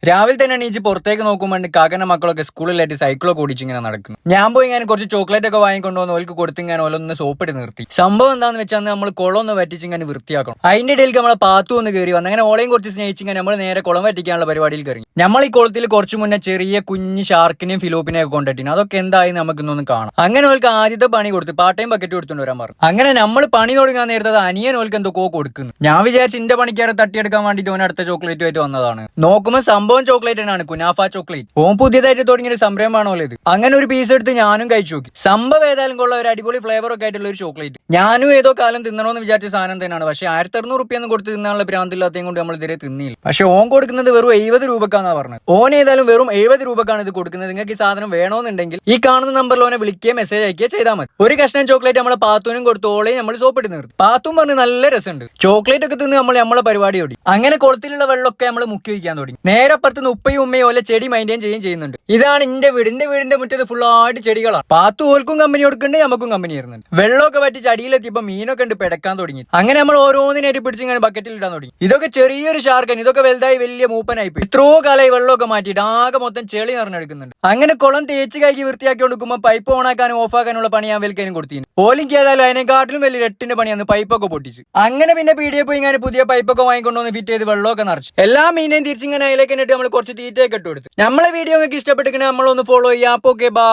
രാവിലെ തന്നെ എണീച്ച് പുറത്തേക്ക് നോക്കുമ്പോൾ കാക്കന്റെ മക്കളൊക്കെ സ്കൂളിലായിട്ട് സൈക്കിളൊക്കെ ഓടിച്ചിങ്ങനെ നടക്കുന്നു. ഞാൻ പോയി ഇങ്ങനെ കുറച്ച് ചോക്ലേറ്റ് ഒക്കെ വാങ്ങിക്കൊണ്ടുവന്ന് ഓൾക്ക് കൊടുത്തിങ്ങനെ ഓലൊന്ന് സോപ്പിട്ട് നിർത്തി. സംഭവം എന്താന്ന് വെച്ചാൽ നമ്മൾ കുളം ഒന്ന് വറ്റിച്ച് ഇങ്ങനെ വൃത്തിയാക്കണം. അതിന്റെ ഇടയിൽ നമ്മളെ പാത്തു ഒന്ന് കയറി വന്ന് അങ്ങനെ ഓളയും കുറച്ച് സ്നേഹിച്ചിങ്ങനെ നമ്മൾ നേരെ കുളം വറ്റിക്കാനുള്ള പരിപാടിയിൽ കയറി. നമ്മൾ ഈ കുളത്തിൽ കുറച്ച് മുന്നേ ചെറിയ കുഞ്ഞ് ഷാർക്കിനെയും ഫിലോപ്പിനെയും ഒക്കെ കൊണ്ടിട്ടിന്. അതൊക്കെ എന്തായി നമുക്കിന്നൊന്ന് കാണാം. അങ്ങനെ ഓൾക്ക് ആദ്യത്തെ പണി കൊടുത്ത് പാട്ടയും ബക്കറ്റ് കൊടുത്തുകൊണ്ട് വരാൻ പറഞ്ഞു. അങ്ങനെ നമ്മൾ പണി തുടങ്ങാൻ നേരത്തെ അനിയൻ ഓൾക്ക് എന്തൊക്കെ കൊടുക്കുന്നു. ഞാൻ വിചാരിച്ച് എന്റെ പണിക്കാരെ തട്ടിയെടുക്കാൻ വേണ്ടിട്ട് ഓൻ അടുത്ത ചോക്ലേറ്റ് ആയിട്ട് വന്നതാണ്. നോക്കുമ്പോൾ സംഭവം ചോക്ലേറ്റ് ആണ്, കുനാഫ ചോക്ലേറ്റ്. ഓൻ പുതിയതായിട്ട് തുടങ്ങിയ ഒരു സംരംഭമാണല്ലോ ഇത്. അങ്ങനെ ഒരു പീസ് എടുത്ത് ഞാനും കഴിച്ചു നോക്കി. സംഭവം ഏതായാലും കൊള്ള ഒരു അടിപൊളി ഫ്ലേവർ ഒക്കെ ആയിട്ടുള്ള ഒരു ചോക്ലേറ്റ്. ഞാനും ഏതോ കാലം തിന്നണമെന്ന് വിചാരിച്ച സാധനം തന്നെയാണ്. പക്ഷേ 1600 കൊടുത്ത് തിന്നാനുള്ള ഭ്രാന്തില്ലാത്തതും കൊണ്ട് നമ്മൾ ഇതുവരെ തിന്നില്ല. പക്ഷെ ഓൻ കൊടുക്കുന്നത് വെറും 70 രൂപക്കാന്നാ പറഞ്ഞത്. ഓൻ ഏതായാലും വെറും 70 രൂപക്കാണ് ഇത് കൊടുക്കുന്നത്. നിങ്ങൾക്ക് ഈ സാധനം വേണമെന്നുണ്ടെങ്കിൽ ഈ കാണുന്ന നമ്പറിൽ ഓനെ വിളിക്കുകയോ മെസ്സേജ് അയക്കുകയോ ചെയ്താൽ മതി. ഒരു കഷ്ണം ചോക്ലേറ്റ് നമ്മളെ പാത്തൂനും കൊടുത്തു. ഓളെ നമ്മൾ സോപ്പിട്ട് നിർത്തി. പാത്തും പറഞ്ഞ് നല്ല രസമുണ്ട്. ചോക്ലേറ്റ് ഒക്കെ തിന്ന് നമ്മളെ പരിപാടി ഓടി. അങ്ങനെ കുളത്തിലുള്ള വെള്ളമൊക്കെ നമ്മൾ മുക്കി വയ്ക്കാൻ തുടങ്ങി. നേരെ അപ്പുറത്ത് ഉപ്പയും ഉമ്മയും ഓലെ ചെടി മെയിൻറ്റെയിൻ ചെയ്യുന്നുണ്ട്. ഇതാണ് എന്റെ വീടിന്റെ മുറ്റത്ത് ഫുള്ളായിട്ട് ചെടികളാണ്. പാത്തു ഓൽക്കും കമ്പനി കൊടുക്കുന്നുണ്ട്, നമുക്കും കമ്പനി തരുന്നുണ്ട്. വെള്ളമൊക്കെ പറ്റി അടിയിലെത്തിയപ്പോ മീനൊക്കെ ഉണ്ട് പെടക്കാൻ തുടങ്ങി. അങ്ങനെ നമ്മൾ ഓരോന്നിനായിട്ട് പിടിച്ച് ഇങ്ങനെ ബക്കറ്റിൽ ഇടാൻ തുടങ്ങി. ഇതൊക്കെ ചെറിയൊരു ഷാർക്കൻ, ഇതൊക്കെ വലുതായി വലിയ മൂപ്പനായി പോയി. ഇത്രയോ കാലമായി വെള്ളമൊക്കെ മാറ്റിയിട്ട് ആകെ മൊത്തം ചെളി നിറഞ്ഞെടുക്കുന്നുണ്ട്. അങ്ങനെ കുളം തേച്ച് കൈക്ക് വൃത്തിയാക്കി കൊടുക്കുമ്പോൾ പൈപ്പ് ഓണാക്കാനും ഓഫാക്കാനുള്ള പണി ഞാൻ വിൽക്കാനും കൊടുത്തിരുന്നു. ഓലിക്ക് ഏതായാലും അതിനെക്കാട്ടിലും വലിയ 8ന്റെ പണിയാണ് പൈപ്പൊക്കെ പൊട്ടിച്ച്. അങ്ങനെ പിന്നെ പീടിയെ പോയി ഇങ്ങനെ പുതിയ പൈപ്പൊക്കെ വാങ്ങിക്കൊണ്ടുവന്ന് ഫിറ്റ് ചെയ്ത് വെള്ളമൊക്കെ നിറച്ചു. എല്ലാ മീനെയും തിരിച്ചിങ്ങനെ അതിലേക്ക് ഇട്ട് നമ്മൾ കുറച്ച് തീറ്റയൊക്കെ ഇട്ട് കൊടുത്തു. നമ്മളെ വീഡിയോ നിങ്ങൾക്ക് ഇഷ്ടപ്പെട്ടിരിക്കണേ നമ്മളൊന്ന് ഫോളോ ചെയ്യാം. Okay, by.